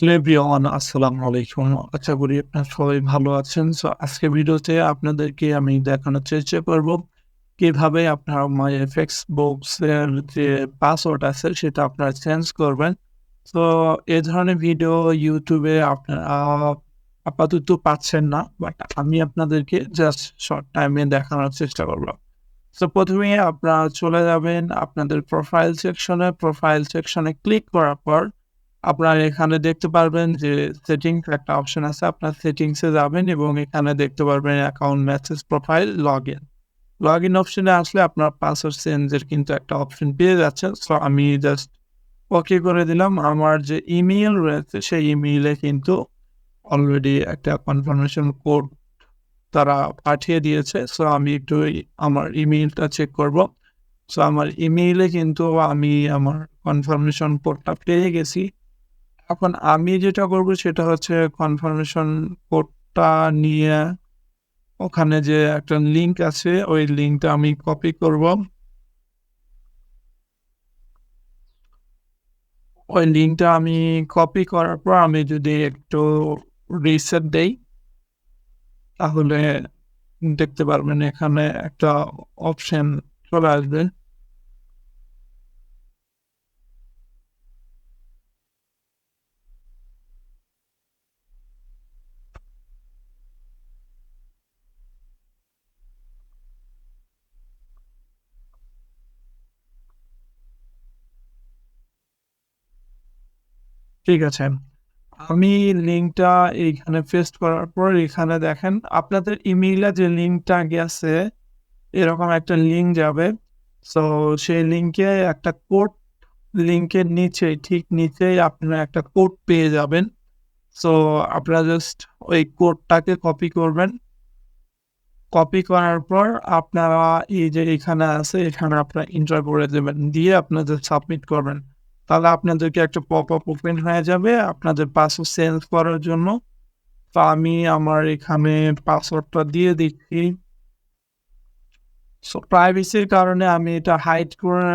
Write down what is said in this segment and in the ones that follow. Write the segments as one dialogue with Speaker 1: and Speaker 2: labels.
Speaker 1: Hello everyone, আসসালামু আলাইকুম। আশা করি আপনারা সবাই ভালো আছেন। সো আজকের ভিডিওতে আপনাদেরকে আমি দেখানোর চেষ্টা করব কিভাবে আপনার MyFX Books এর যে পাসওয়ার্ড আছে সেটা আপনারা চেঞ্জ করবেন। তো এ ধরনের ভিডিও YouTube এ আপনারা আপাতত পাচ্ছেন না। বাট আমি আপনাদেরকে জাস্ট শর্ট টাইমে দেখানোর চেষ্টা করব। সো ১ম এ আপনারা চলে যাবেন আপনাদের প্রোফাইল সেকশনে ক্লিক করার পর আপনারা এখানে দেখতে পারবেন যে সেটিংস একটা অপশন আছে। আপনার সেটিংস এ যাবেন এবং এখানে দেখতে পারবেন account message profile login. Login অপশনে আসলে আপনার পাসওয়ার্ড চেঞ্জ এর কিন্তু একটা অপশন পেয়ে যাচ্ছেন। সো আমি জাস্ট ওকে করে দিলাম। আমার যে ইমেইল রয়েছে সেই ইমেইলে কিন্তু অলরেডি একটা কনফার্মেশন কোড তারা পাঠিয়ে দিয়েছে। সো আমি একটু আমার ইমেইলটা চেক করব। সো আমার ইমেইলে কিন্তু আমি আমার কনফার্মেশন কোডটা পেয়ে গেছি। এখন আমি যেটা করব সেটা হচ্ছে কনফার্মেশন কোডটা নিয়ে ওখানে যে একটা লিঙ্ক আছে ওই লিঙ্কটা আমি কপি করব। ওই লিঙ্কটা আমি কপি করার পর আমি যদি একটু রিসেট দেই তাহলে দেখতে পারবেন এখানে একটা অপশন চলে আসবে। ঠিক আছে। আমি লিঙ্কটা এইখানে পেস্ট করার পর এখানে দেখেন আপনাদের ইমেইলে যে লিঙ্কটা গেছে এরকম একটা লিঙ্ক যাবে। সো সেই লিঙ্কে একটা কোড লিঙ্কের নিচেই ঠিক নিচেই আপনারা একটা কোড পেয়ে যাবেন। সো আপনারা জাস্ট ওই কোডটাকে কপি করবেন। কপি করার পর আপনারা এই যে এখানে আছে এখানে আপনারা এন্টার করে দেবেন। দিয়ে আপনাদের সাবমিট করবেন। তাহলে আপনাদেরকে একটা পপআপ ওপেন হয়ে যাবে আপনাদের পাসওয়ার্ড চেঞ্জ করার জন্য। তো আমি আমার এখানে পাসওয়ার্ডটা দিয়ে দিচ্ছি। সো প্রাইভেসির কারণে আমি এটা হাইড করে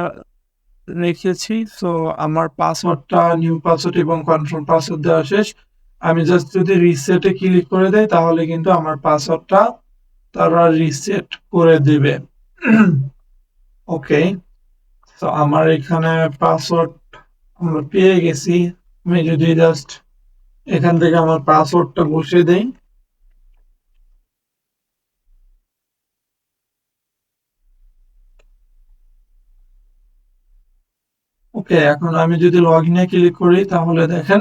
Speaker 1: রেখেছি। সো আমার পাসওয়ার্ডটা নিউ পাসওয়ার্ড এবং কনফার্ম পাসওয়ার্ড দেওয়া শেষ। আমি জাস্ট যদি রিসেট এ ক্লিক করে দেই তাহলে কিন্তু আমার পাসওয়ার্ডটা তারা রিসেট করে দিবে। ওকে। সো আমার এখানে পাসওয়ার্ড আমরা পেয়ে গেছি। আমি যদি জাস্ট এখান থেকে আমার পাসওয়ার্ডটা বসিয়ে দেই। ওকে, এখন আমি যদি লগইন এ ক্লিক করি তাহলে দেখেন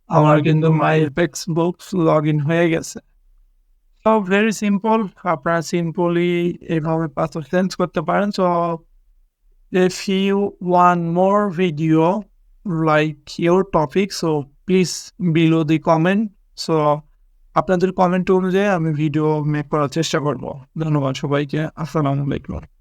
Speaker 1: আমার কিন্তু MyFX Books লগইন হয়ে গেছে। সো ভেরি সিম্পল আপনারা সিম্পলি এভাবে পাসওয়ার্ড চেঞ্জ করতে পারেন। So if you want more video like your topic, so please below the comment. So আপনাদের কমেন্ট অনুযায়ী আমি ভিডিও মেক করার চেষ্টা করব। ধন্যবাদ সবাইকে। আসসালামু আলাইকুম।